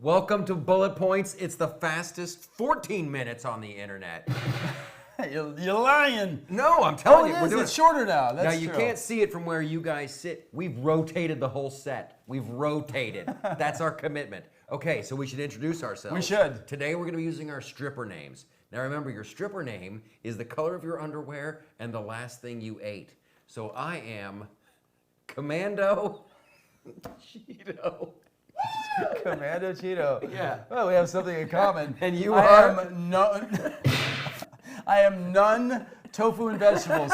Welcome to Bullet Points. It's the fastest 14 minutes on the internet. You're lying. No, I'm telling you. We're doing it's shorter now. That's now, you can't see it from where you guys sit. We've rotated the whole set. We've rotated. That's our commitment. Okay, so we should introduce ourselves. We should. Today, we're going to be using our stripper names. Now, remember, your stripper name is the color of your underwear and the last thing you ate. So I am Commando Cheeto. Commando Cheeto. Yeah. Well, we have something in common. And you are? I am none tofu and vegetables.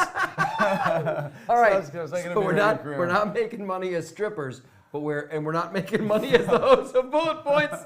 All right. So we're not making money as strippers, but we're not making money as the hosts of Bullet Points.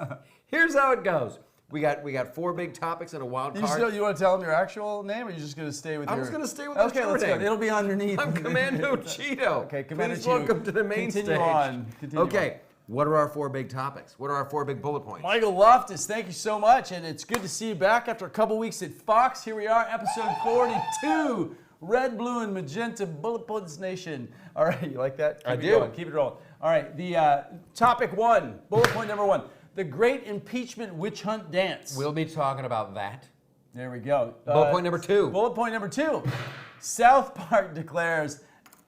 Here's how it goes. We got four big topics and a wild card. You want to tell them your actual name, or are you just going to stay with your... I'm just going to stay with the stripper name. Go. It'll be underneath. I'm Commando Cheeto. Okay, Commando Please Cheeto. welcome to the main stage. Continue on. Okay. What are our four big topics? What are our four big bullet points? Michael Loftus, thank you so much, and it's good to see you back after a couple weeks at Fox. Here we are, episode 42, Red, Blue, and Magenta, Bullet Points Nation. All right, you like that? I do. Keep it rolling. All right, the topic one, bullet point number one, the great impeachment witch hunt dance. We'll be talking about that. There we go. Bullet point number two. Bullet point number two, South Park declares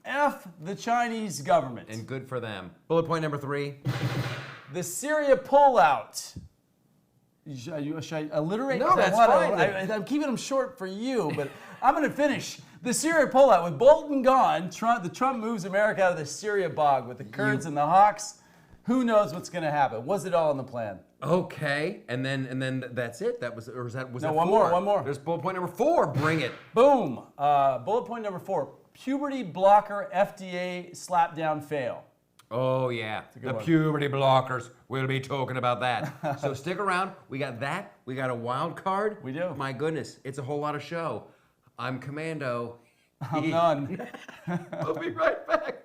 F the Chinese government. And good for them. Bullet point number three. The Syria pullout. Should I alliterate? No, that's fine. I'm keeping them short for you, but I'm going to finish. The Syria pullout. With Bolton gone, the Trump moves America out of the Syria bog with the Kurds and the Hawks. Who knows what's going to happen? Was it all in the plan? Okay, and then that's it. That was, or was that one four? One more. There's bullet point number four. Bring it. Boom. Bullet point number four. Puberty blocker FDA slapdown fail. Oh yeah, the puberty blockers. We'll be talking about that. So stick around. We got that. We got a wild card. We do. My goodness, it's a whole lot of show. I'm Commando. I'm none. We'll be right back.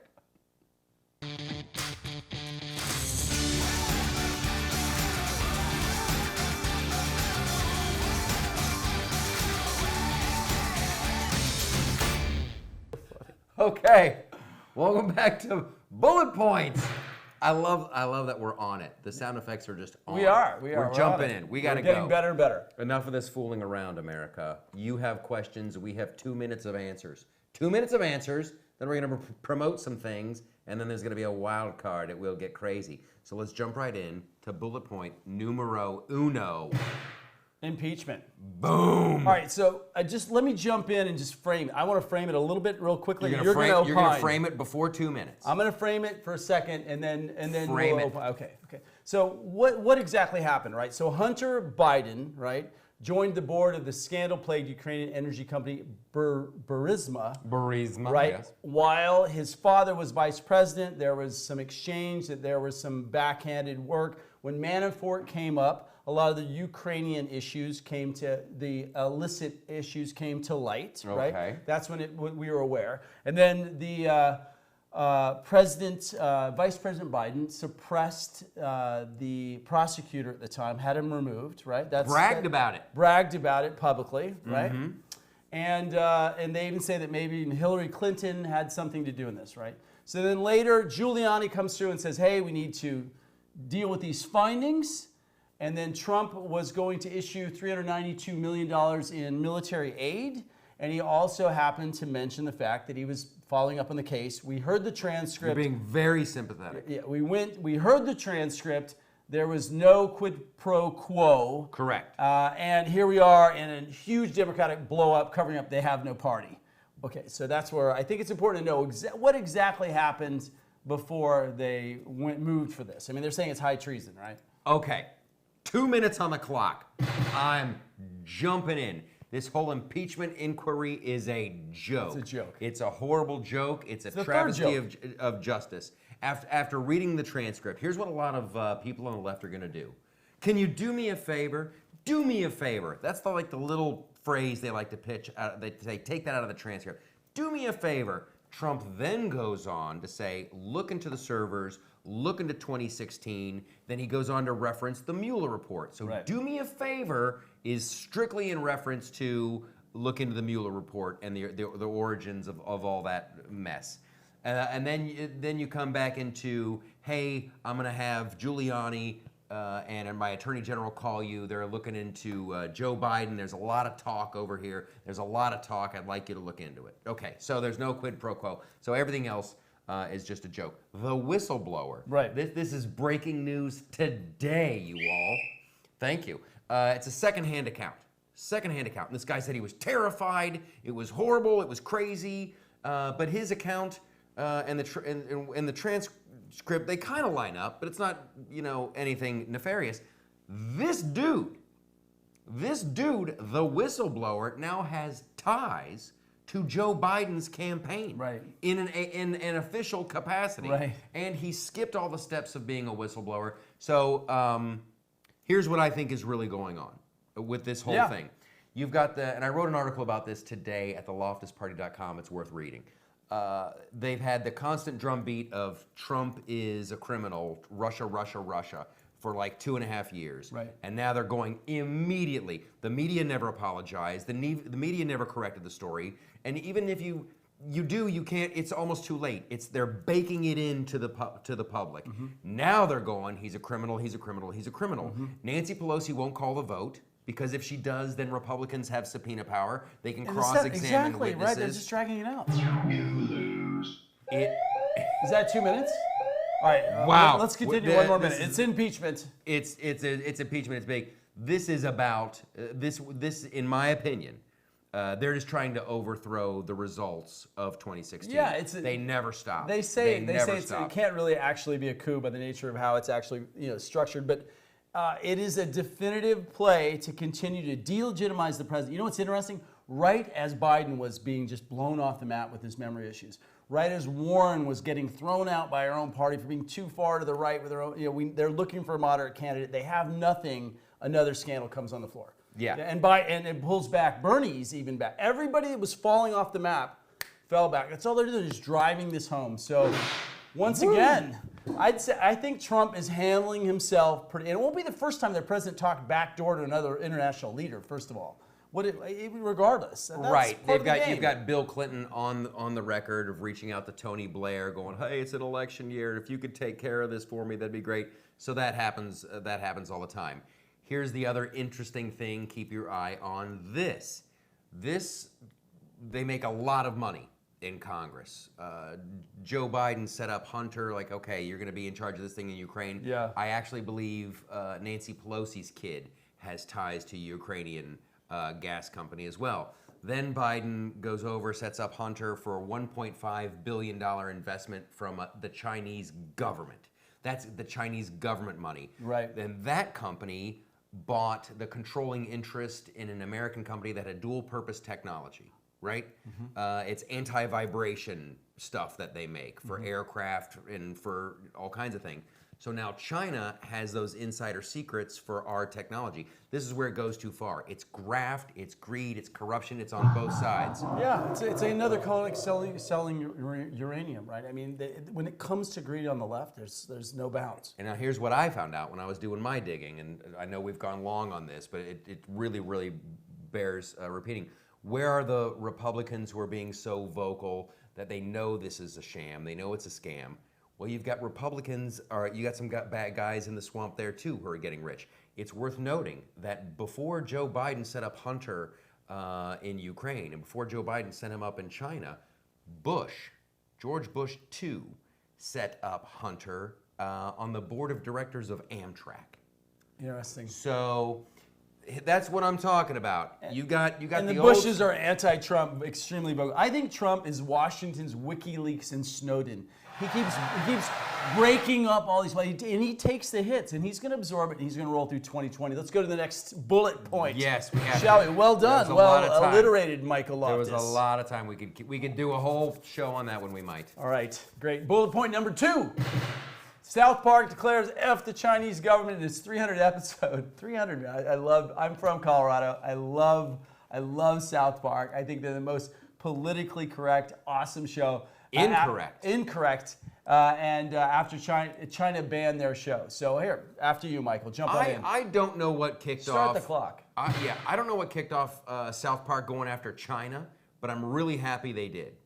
Okay, welcome back to Bullet Points. I love that we're on it. The sound effects are just on. We are. We're jumping in. We got to go. We're getting better and better. Enough of this fooling around, America. You have questions. We have 2 minutes of answers. 2 minutes of answers. Then we're going to promote some things, and then there's going to be a wild card. It will get crazy. So let's jump right in to bullet point numero uno. Impeachment. Boom. All right, so let me jump in and just frame it. I want to frame it a little bit real quickly. You're going to frame it before 2 minutes. I'm going to frame it for a second, and then frame we'll open. Okay. So what exactly happened, right? So Hunter Biden, right, joined the board of the scandal-plagued Ukrainian energy company Burisma. Right. Yes. While his father was vice president, there was some exchange, that there was some backhanded work. When Manafort came up, a lot of the Ukrainian issues the illicit issues came to light, right? Okay. That's when we were aware. And then the Vice President Biden suppressed the prosecutor at the time, had him removed, right? Bragged about it publicly, right? Mm-hmm. And they even say that maybe Hillary Clinton had something to do in this, right? So then later, Giuliani comes through and says, hey, we need to deal with these findings. And then Trump was going to issue $392 million in military aid. And he also happened to mention the fact that he was following up on the case. We heard the transcript. You're being very sympathetic. Yeah, we heard the transcript. There was no quid pro quo. Correct. And here we are in a huge Democratic blow up, covering up they have no party. Okay, so that's where I think it's important to know what exactly happened before they moved for this. I mean, they're saying it's high treason, right? Okay. 2 minutes on the clock. I'm jumping in. This whole impeachment inquiry is a joke. It's a joke. It's a horrible joke. It's a travesty of justice. After reading the transcript, here's what a lot of people on the left are going to do. Can you do me a favor? Do me a favor. That's the little phrase they like to pitch. They take that out of the transcript. Do me a favor. Trump then goes on to say, look into the servers, look into 2016. Then he goes on to reference the Mueller report. So do me a favor is strictly in reference to look into the Mueller report and the origins of all that mess. And then you come back into, hey, I'm going to have Giuliani and my attorney general call you. They're looking into Joe Biden. There's a lot of talk over here. There's a lot of talk. I'd like you to look into it. Okay, so there's no quid pro quo. So everything else is just a joke. The whistleblower. Right. This is breaking news today, you all. Thank you. It's a secondhand account. Secondhand account. And this guy said he was terrified. It was horrible. It was crazy. But his account and the transcript, they kind of line up, but it's not, anything nefarious. This dude, the whistleblower, now has ties to Joe Biden's campaign, right, in an official capacity, right, and he skipped all the steps of being a whistleblower. So here's what I think is really going on with this whole thing. You've got and I wrote an article about this today at theloftusparty.com. It's worth reading. They've had the constant drumbeat of Trump is a criminal, Russia, Russia, Russia, for like 2.5 years. Right. And now they're going immediately. The media never apologized. The media never corrected the story. And even if you can't, it's almost too late. They're baking it into the public. Mm-hmm. Now they're going, he's a criminal, he's a criminal, he's a criminal. Mm-hmm. Nancy Pelosi won't call the vote, because if she does, then Republicans have subpoena power. They can cross-examine witnesses. Right, they're just dragging it out. You lose. Is that 2 minutes? All right, wow. Let's continue one more minute. It's impeachment. It's impeachment. It's big. This is about, this in my opinion, they're just trying to overthrow the results of 2016. Yeah, they never stop. They say it can't really actually be a coup by the nature of how it's actually structured, but it is a definitive play to continue to delegitimize the president. You know what's interesting? Right as Biden was being just blown off the map with his memory issues, right as Warren was getting thrown out by her own party for being too far to the right with their own, they're looking for a moderate candidate. They have nothing. Another scandal comes on the floor. Yeah. And it pulls back. Bernie's even back. Everybody that was falling off the map fell back. That's all they're doing, is driving this home. So once again, I think Trump is handling himself pretty, and it won't be the first time the president talked backdoor to another international leader, first of all. Regardless. Right. You've got Bill Clinton on the record of reaching out to Tony Blair, going, "Hey, it's an election year. If you could take care of this for me, that'd be great." So that happens all the time. Here's the other interesting thing. Keep your eye on this. They make a lot of money in Congress. Joe Biden set up Hunter, like, okay, you're going to be in charge of this thing in Ukraine. Yeah. I actually believe Nancy Pelosi's kid has ties to Ukrainian gas company as well. Then Biden goes over, sets up Hunter for a $1.5 billion investment from the Chinese government. That's the Chinese government money. Right. Then that company bought the controlling interest in an American company that had dual purpose technology, right? Mm-hmm. It's anti-vibration stuff that they make for aircraft and for all kinds of things. So now China has those insider secrets for our technology. This is where it goes too far. It's graft, it's greed, it's corruption, it's on both sides. Yeah, it's another call like selling uranium, right? I mean, when it comes to greed on the left, there's no bounds. And now here's what I found out when I was doing my digging, and I know we've gone long on this, but it really, really bears repeating. Where are the Republicans who are being so vocal that they know this is a sham, they know it's a scam? Well, you've got Republicans, or you got some bad guys in the swamp there too who are getting rich. It's worth noting that before Joe Biden set up Hunter in Ukraine, and before Joe Biden set him up in China, George Bush II, set up Hunter on the board of directors of Amtrak. Interesting. So that's what I'm talking about. You got and the old Bushes are anti-Trump, extremely vocal. I think Trump is Washington's WikiLeaks and Snowden. He keeps breaking up all these, and he takes the hits, and he's going to absorb it, and he's going to roll through 2020. Let's go to the next bullet point. Yes, we have. Shall we? Well done. Well alliterated, Michael Loftus. There was a lot of time. We could do a whole show on that when we might. All right, great. Bullet point number 2. South Park declares F the Chinese government in its 300th episode. 300. I'm from Colorado. I love South Park. I think they're the most politically correct, awesome show. Incorrect. Incorrect. After China banned their show. So here, after you, Michael, jump on in. I don't know what kicked off. Start the clock. I don't know what kicked off South Park going after China, but I'm really happy they did.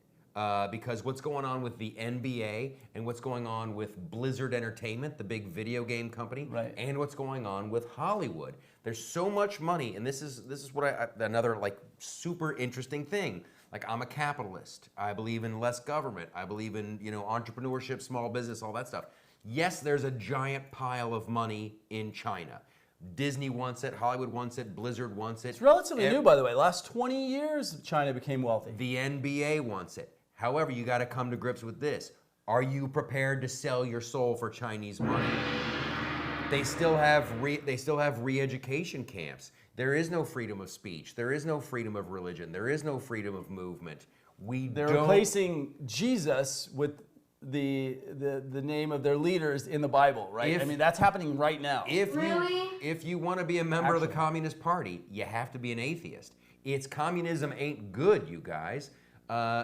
because what's going on with the NBA and what's going on with Blizzard Entertainment, the big video game company, right, and what's going on with Hollywood. There's so much money, and this is what another like super interesting thing. Like, I'm a capitalist. I believe in less government. I believe in, you know, entrepreneurship, small business, all that stuff. Yes, there's a giant pile of money in China. Disney wants it, Hollywood wants it, Blizzard wants it. It's relatively new, by the way. Last 20 years, China became wealthy. The NBA wants it. However, you got to come to grips with this. Are you prepared to sell your soul for Chinese money? They still have re-education camps. There is no freedom of speech. There is no freedom of religion. There is no freedom of movement. They're replacing Jesus with the name of their leaders in the Bible, right? I mean, that's happening right now. If you want to be a member of the Communist Party, you have to be an atheist. Communism ain't good, you guys.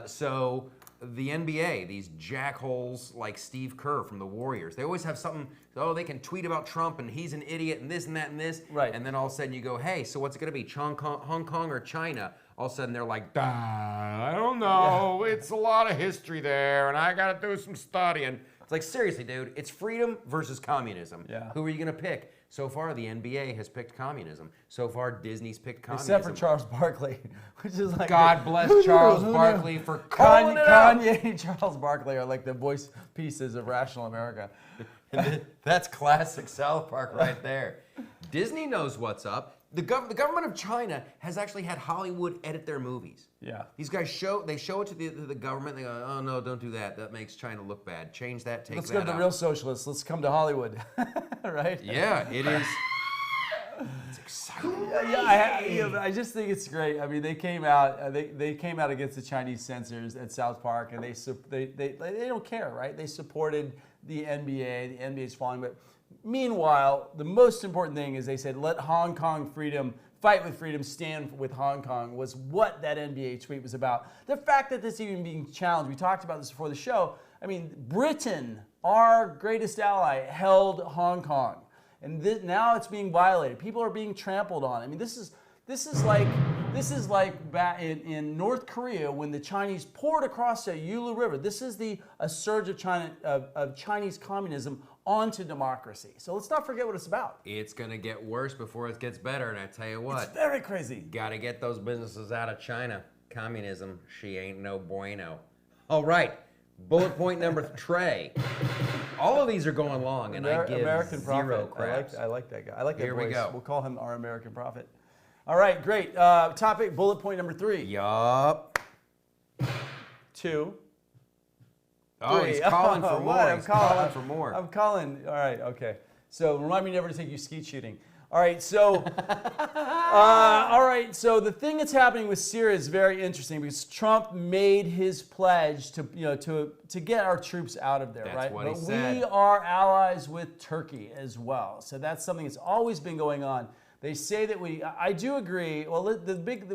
So the NBA, these jackholes like Steve Kerr from the Warriors, they always have something, they can tweet about Trump and he's an idiot and this and that and this. Right. And then all of a sudden you go, hey, so what's it going to be, Hong Kong or China? All of a sudden they're like, I don't know, it's a lot of history there and I got to do some studying. It's like, seriously, dude, it's freedom versus communism. Yeah. Who are you going to pick? So far, the NBA has picked communism. So far, Disney's picked communism. Except for Charles Barkley, which is like... God bless Charles Barkley for calling it out. Kanye and Charles Barkley are like the voice pieces of Rational America. That's classic South Park right there. Disney knows what's up. The government of China has actually had Hollywood edit their movies. Yeah. These guys show it to the government. They go, oh no, don't do that. That makes China look bad. Change that. Take that out. Let's go to the real socialists. Let's come to Hollywood, right? Yeah, it is. It's exciting. I just think it's great. I mean, they came out. They came out against the Chinese censors at South Park, and they don't care, right? They supported the NBA. The NBA's following, but meanwhile, the most important thing is they said, let Hong Kong freedom, fight with freedom, stand with Hong Kong, was what that NBA tweet was about. The fact that this is even being challenged, we talked about this before the show. I mean, Britain, our greatest ally, held Hong Kong. And now it's being violated. People are being trampled on. I mean, this is like back in North Korea when the Chinese poured across the Yulu River. This is a surge of Chinese communism onto democracy. So let's not forget what it's about. It's gonna get worse before it gets better, and I tell you what. It's very crazy. Gotta get those businesses out of China. Communism, she ain't no bueno. All right, bullet point number Trey. All of these are going long, and I give American zero Prophet. craps. I like that guy. I like that Here voice. we go. We'll call him our American Prophet. All right, great. Topic, bullet point number 3. Yup. 2. Oh, he's calling for more. He's calling for more. I'm calling. All right, okay. So remind me never to take you skeet shooting. All right, so the thing that's happening with Syria is very interesting because Trump made his pledge to get our troops out of there, That's right? what he but said. We are allies with Turkey as well. So that's something that's always been going on. They say that I do agree. Well,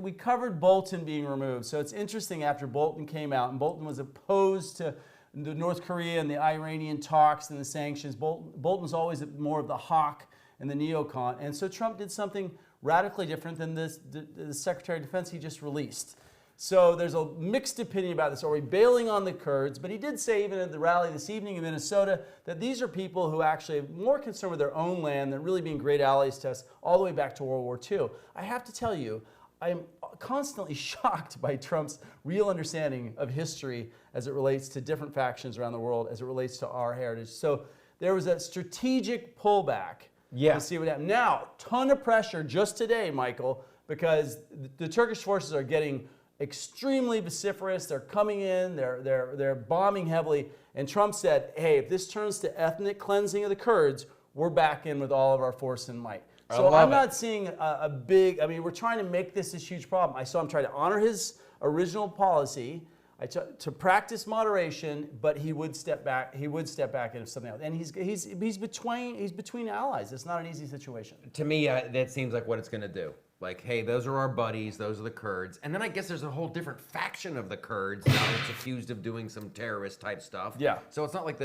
we covered Bolton being removed. So it's interesting after Bolton came out, and Bolton was opposed to the North Korea and the Iranian talks and the sanctions. Bolton's always more of the hawk and the neocon. And so Trump did something radically different than the Secretary of Defense he just released. So there's a mixed opinion about this. Are we bailing on the Kurds? But he did say, even at the rally this evening in Minnesota, that these are people who actually are more concerned with their own land than really being great allies to us all the way back to World War II. I have to tell you, I am constantly shocked by Trump's real understanding of history as it relates to different factions around the world, as it relates to our heritage. So there was a strategic pullback. Yeah. To see what happened. Now, ton of pressure just today, Michael, because the Turkish forces are getting extremely vociferous. They're coming in, they're bombing heavily. And Trump said, hey, if this turns to ethnic cleansing of the Kurds, we're back in with all of our force and might. So I'm not seeing a big, we're trying to make this huge problem. I saw him try to honor his original policy, to practice moderation, but he would step back. He would step back into something else. And he's between allies. It's not an easy situation. To me, that seems like what it's going to do. Like, hey, those are our buddies. Those are the Kurds. And then I guess there's a whole different faction of the Kurds now that's accused of doing some terrorist type stuff. Yeah. So it's not like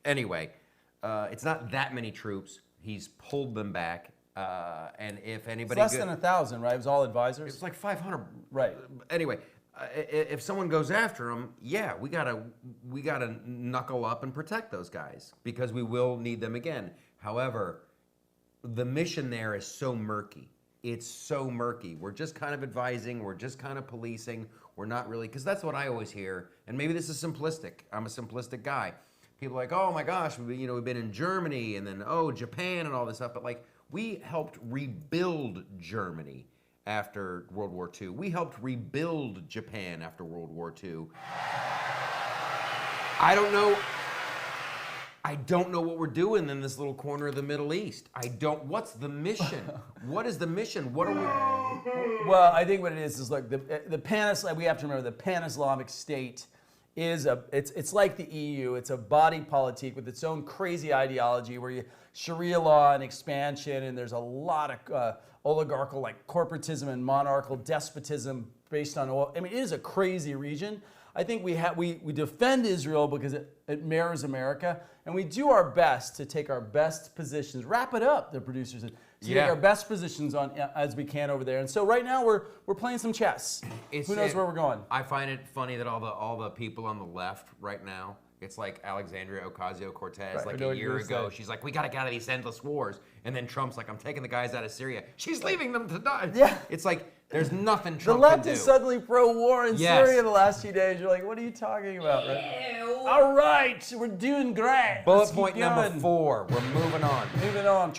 anyway, it's not that many troops. He's pulled them back. And if anybody... It's less than 1,000, right? It was all advisors? It's like 500. Right. Anyway, if someone goes after them, yeah, we gotta knuckle up and protect those guys because we will need them again. However, the mission there is so murky. It's so murky. We're just kind of advising. We're just kind of policing. We're not really, because that's what I always hear. And maybe this is simplistic. I'm a simplistic guy. People are like, oh my gosh, we've been in Germany and then Japan and all this stuff. But like, we helped rebuild Germany after World War II. We helped rebuild Japan after World War II. I don't know what we're doing in this little corner of the Middle East. What's the mission? What is the mission? What are we? Well, I think what it is like the pan-Islamic, we have to remember the pan-Islamic state is it's like the EU. It's a body politic with its own crazy ideology where you Sharia law and expansion, and there's a lot of oligarchical, like corporatism and monarchical despotism based on oil. I mean, it is a crazy region. I think we defend Israel because it mirrors America, and we do our best to take our best positions. Wrap it up, the producers said. To take our best positions on as we can over there. And so right now we're playing some chess. Who knows where we're going? I find it funny that all the people on the left right now, it's like Alexandria Ocasio-Cortez, like a year ago. She's like, we got to get out of these endless wars. And then Trump's like, I'm taking the guys out of Syria. She's leaving them to die. Yeah. It's like, there's nothing Trump can do. The left is suddenly pro-war in Syria the last few days. You're like, what are you talking about? Right? All right, we're doing great. Bullet point number 4. We're moving on. Moving on.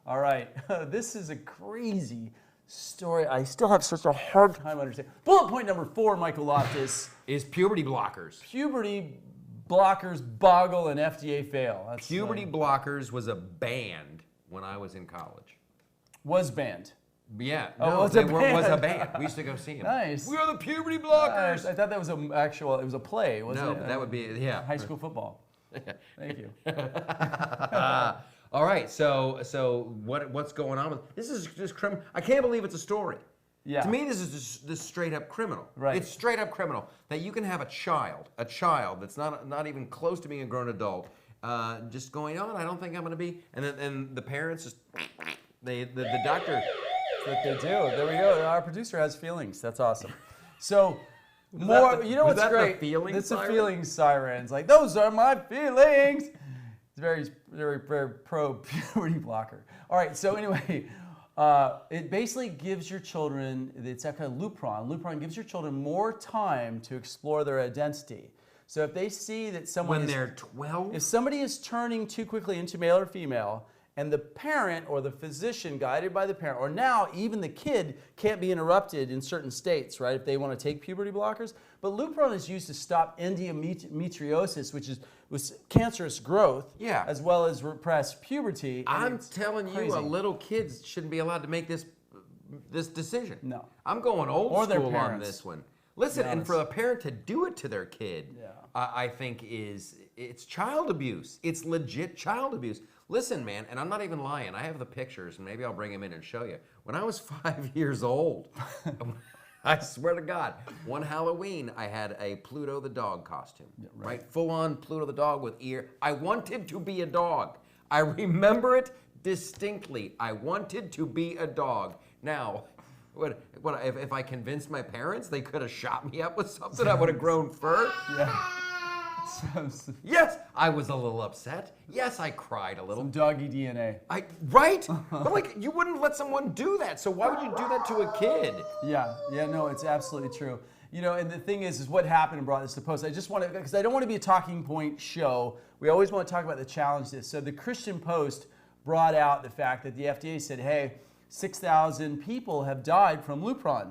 All right. This is a crazy story. I still have such a hard time understanding. Bullet point number 4, Michael Loftus. Is puberty blockers. Puberty blockers boggle and FDA fail. Puberty blockers was a band when I was in college. Was banned. Yeah, was a band. We used to go see him. Nice. We are the puberty blockers. Nice. I thought that was it was a play, wasn't it? No, that would be, high school football. Thank you. All right, so what's going on with this? Is just criminal. I can't believe it's a story. Yeah. To me, this is just straight up criminal. Right. It's straight up criminal that you can have a child that's not even close to being a grown adult, just going on. I don't think I'm going to be. And the parents just the doctor. That's what they do. There we go. Our producer has feelings. That's awesome. So. You know what's great? It's a feelings siren. It's like, those are my feelings. It's very, very, very pro puberty blocker. All right, so anyway, it basically gives your children, it's that kind of Lupron. Lupron gives your children more time to explore their identity. So if they see that someone they're 12? If somebody is turning too quickly into male or female, and the parent or the physician, guided by the parent, or now even the kid can't be interrupted in certain states, right, if they want to take puberty blockers. But Lupron is used to stop endometriosis, which was cancerous growth, as well as repress puberty. I'm telling you, little kids shouldn't be allowed to make this decision. No. I'm going old school on this one. Listen, and for a parent to do it to their kid, I think it's child abuse. It's legit child abuse. Listen, man, and I'm not even lying. I have the pictures, and maybe I'll bring them in and show you. When I was 5 years old, I swear to God, one Halloween, I had a Pluto the dog costume, right? Full-on Pluto the dog with ear. I wanted to be a dog. I remember it distinctly. I wanted to be a dog. Now, if I convinced my parents they could have shot me up with something, I would have grown fur? Yeah. Yes, I was a little upset. Yes, I cried a little. Some doggy DNA. Right? But like, you wouldn't let someone do that, so why would you do that to a kid? Yeah, no, it's absolutely true. You know, and the thing is what happened and brought this to post. I just want to, because I don't want to be a talking point show. We always want to talk about the challenges. So the Christian Post brought out the fact that the FDA said, hey, 6,000 people have died from Lupron.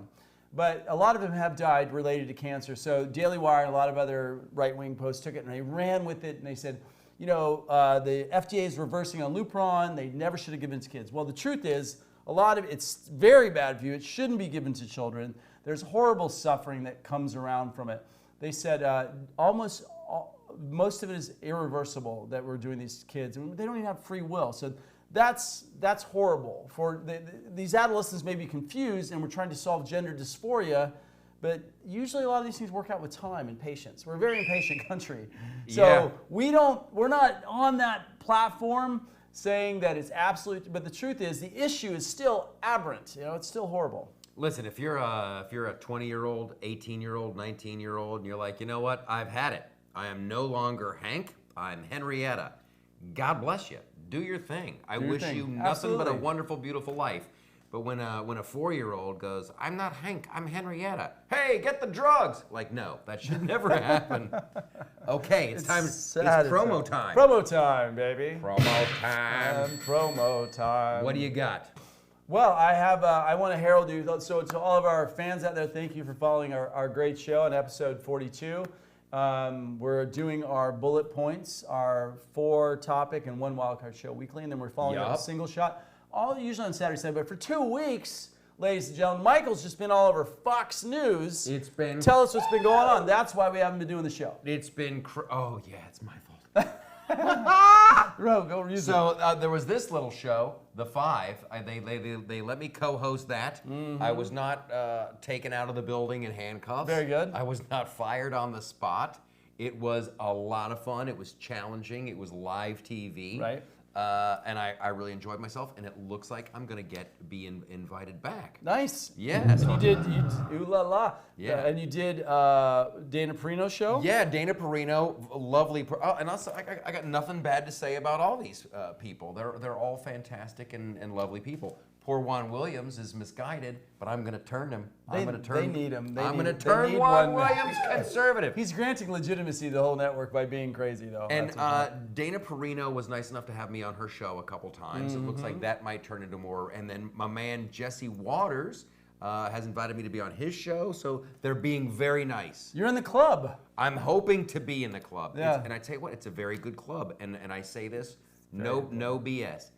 But a lot of them have died related to cancer. So Daily Wire and a lot of other right-wing posts took it and they ran with it and they said, you know, the FDA is reversing on Lupron. They never should have given it to kids. Well, the truth is, a lot of it's very bad view. It shouldn't be given to children. There's horrible suffering that comes around from it. They said most of it is irreversible that we're doing these kids. And they don't even have free will. So that's horrible. For these adolescents may be confused, and we're trying to solve gender dysphoria, but usually a lot of these things work out with time and patience. We're a very impatient country, so we're not on that platform saying that it's absolute. But the truth is, the issue is still aberrant. You know, it's still horrible. Listen, if you're a 20-year-old, 18-year-old, 19-year-old, and you're like, you know what? I've had it. I am no longer Hank. I'm Henrietta. God bless you. Do your thing. I wish you nothing but a wonderful, beautiful life. But when a 4-year-old goes, I'm not Hank, I'm Henrietta. Hey, get the drugs. Like, no, that should never happen. Okay, it's time. It's promo time. Promo time, baby. Promo time. Promo time. What do you got? Well, I want to herald you. So to all of our fans out there, thank you for following our great show on episode 42. We're doing our bullet points, our 4-topic and 1 wildcard show weekly, and then we're following up a single shot, all usually on Saturday, Sunday. But for 2 weeks, ladies and gentlemen, Michael's just been all over Fox News. It's been. Tell us what's been going on. That's why we haven't been doing the show. It's been. Oh yeah, it's my fault. Bro, go read it. So there was this little show, The Five. They let me co-host that. Mm-hmm. I was not taken out of the building in handcuffs. Very good. I was not fired on the spot. It was a lot of fun. It was challenging. It was live TV. Right. And I really enjoyed myself, and it looks like I'm gonna be invited back. Nice. Yes. You did ooh la la. Yeah. And you did Dana Perino's show? Yeah, Dana Perino, lovely. And also, I got nothing bad to say about all these people. They're all fantastic and lovely people. Poor Juan Williams is misguided, but I'm going to turn him. They need him. I'm going to turn Juan Williams conservative. He's granting legitimacy to the whole network by being crazy, though. And Dana Perino was nice enough to have me on her show a couple times. Mm-hmm. It looks like that might turn into more. And then my man Jesse Waters has invited me to be on his show, so they're being very nice. You're in the club. I'm hoping to be in the club. Yeah. And I tell you what, it's a very good club. And I say this, no BS.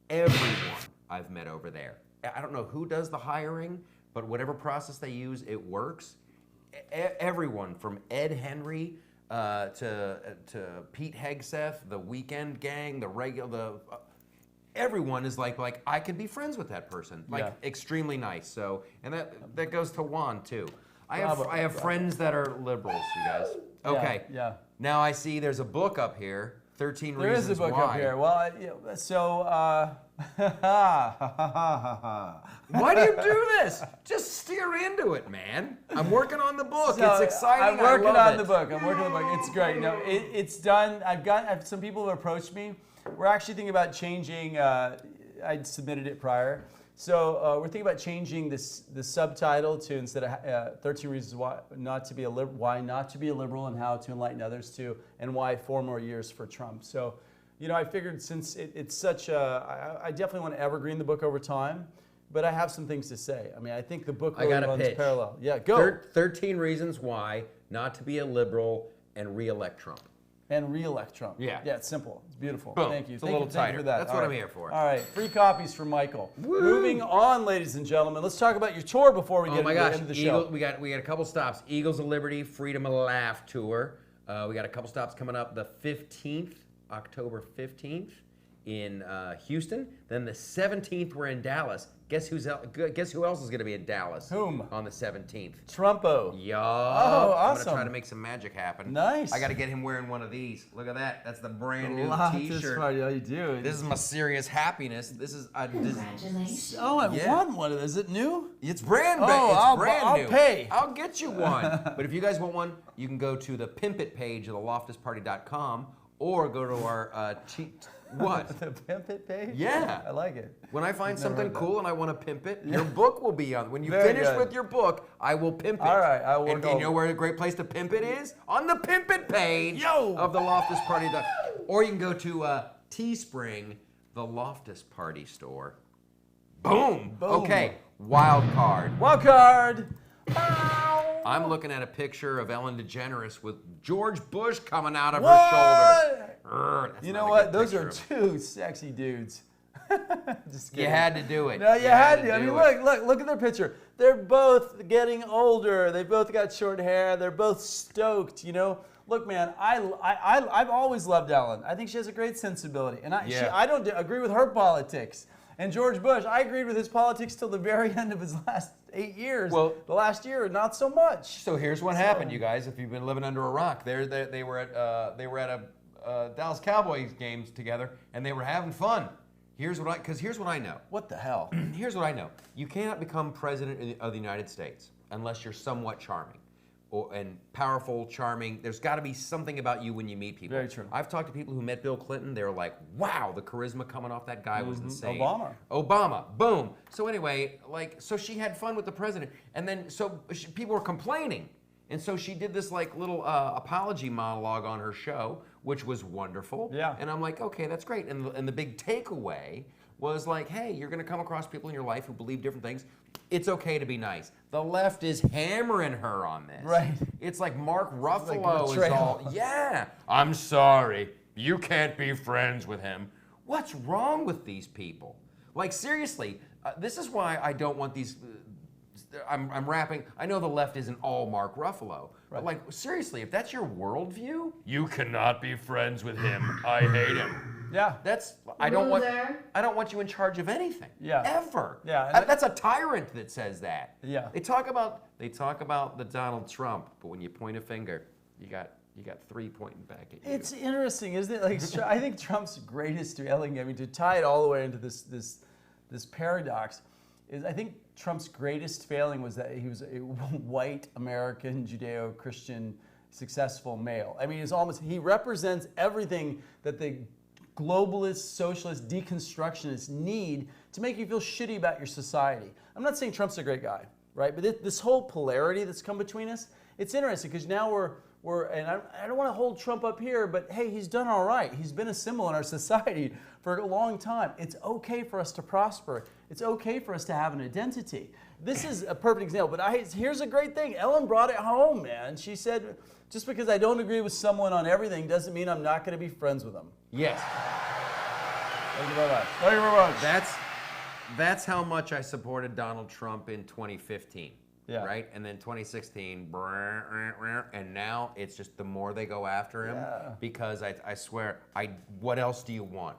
Everyone I've met over there. I don't know who does the hiring, but whatever process they use, it works. Everyone from Ed Henry to Pete Hegseth, the Weekend Gang, everyone is like I could be friends with that person. Extremely nice. So, and that goes to Juan too. I have friends that are liberals, you guys. Okay. Yeah. Now I see there's a book up here. 13 There Reasons Why. is a book up here. Well, Why do you do this? Just steer into it, man. I'm working on the book. So it's exciting. I'm working on the book. It's great. No, it's done. I've some people have approached me. We're actually thinking about changing. I submitted it prior. So we're thinking about changing the subtitle to, instead of 13 Reasons Why Not to Be a Liberal and How to Enlighten Others, to and Why 4 More Years for Trump. So, I figured since it's such a, I definitely want to evergreen the book over time, but I have some things to say. I mean, I think the book really runs parallel. Yeah, go. 13 Reasons Why Not to Be a Liberal and Re-elect Trump. And re-elect Trump. Yeah. Yeah, it's simple. It's beautiful. Boom. Thank you. It's a little tighter. Thank you for that. That's what I'm here for. All right, free copies for Michael. Woo. Moving on, ladies and gentlemen. Let's talk about your tour before we get into the show. We got a couple stops. Eagles of Liberty, Freedom of Laugh tour. We got a couple stops coming up. The 15th, October 15th, in Houston. Then the 17th, we're in Dallas. Guess who else is going to be in Dallas? Whom? On the 17th. Trumpo. Yo. Oh, awesome. I'm going to try to make some magic happen. Nice. I got to get him wearing one of these. Look at that. That's the brand new T-shirt. How you do? This is my serious happiness. This is Congratulations. Oh, I won one of those. Is it new? It's brand new. I'll pay. I'll get you one. But if you guys want one, you can go to the Pimp It page of theloftusparty.com or go to our what? The Pimp It page? Yeah. I like it. When I find something cool and I want to pimp it, your book will be on. When you finish with your book, I will pimp it. All right, I will. And you know where a great place to pimp it is? On the Pimp It page of the Loftus Party. Or you can go to Teespring, the Loftus Party store. Boom. Okay, wild card. Wild card. I'm looking at a picture of Ellen DeGeneres with George Bush coming out of her shoulder. You know what? Those are two sexy dudes. Just kidding. You had to do it. No, you had to. I mean, look at their picture. They're both getting older. They both got short hair. They're both stoked. Look, man, I've always loved Ellen. I think she has a great sensibility, and I don't agree with her politics. And George Bush, I agreed with his politics till the very end of his last 8 years. Well, the last year, not so much. So here's what happened, you guys. If you've been living under a rock, they were at a Dallas Cowboys games together, and they were having fun. Here's what I know. What the hell? Here's what I know. You cannot become president of the United States unless you're somewhat charming. And powerful, charming. There's got to be something about you when you meet people. Very true. I've talked to people who met Bill Clinton. They're like, wow, the charisma coming off that guy was insane. Obama, boom. So anyway, so she had fun with the president. And then, people were complaining. And so she did this little apology monologue on her show, which was wonderful. Yeah. And I'm like, okay, that's great. And the big takeaway was hey, you're going to come across people in your life who believe different things. It's okay to be nice. The left is hammering her on this. Right. It's like Mark Ruffalo is all, I'm sorry, you can't be friends with him. What's wrong with these people? Seriously, this is why I don't want these, I'm rapping, I know the left isn't all Mark Ruffalo, but seriously, if that's your worldview, you cannot be friends with him. I hate him. Yeah. I don't want you in charge of anything. Yeah. Ever. Yeah. That's a tyrant that says that. Yeah. They talk about the Donald Trump, but when you point a finger, you got 3 pointing back at you. It's interesting, isn't it? I think Trump's greatest failing, to tie it all the way into this paradox, is I think Trump's greatest failing was that he was a white American Judeo-Christian successful male. He represents everything that the globalist, socialist, deconstructionists need to make you feel shitty about your society. I'm not saying Trump's a great guy, right? But this whole polarity that's come between us, it's interesting because now and I don't want to hold Trump up here, but hey, he's done all right. He's been a symbol in our society for a long time. It's okay for us to prosper. It's okay for us to have an identity. This is a perfect example, but here's a great thing. Ellen brought it home, man. She said, just because I don't agree with someone on everything doesn't mean I'm not going to be friends with them. Yes. Thank you very much. Thank you very much. That's how much I supported Donald Trump in 2015. Yeah. Right? And then 2016, and now it's just the more they go after him, because I swear, what else do you want?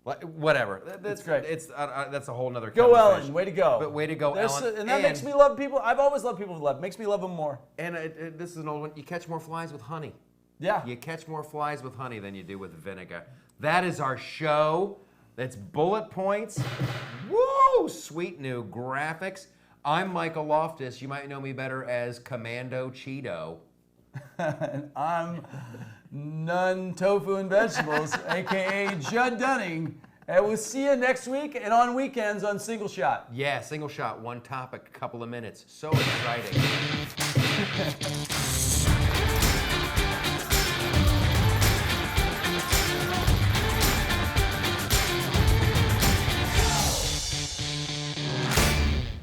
Whatever. That's great. That's a whole nother Go conversation. Ellen, way to go. But way to go, Ellen. And that makes me love people. I've always loved people with love. Makes me love them more. And this is an old one. You catch more flies with honey. Yeah. You catch more flies with honey than you do with vinegar. That is our show. That's Bullet Points. Woo! Sweet new graphics. I'm Michael Loftus. You might know me better as Commando Cheeto. And I'm None Tofu and Vegetables, a.k.a. Judd Dunning. And we'll see you next week and on weekends on Single Shot. Yeah, Single Shot, one topic, a couple of minutes. So exciting.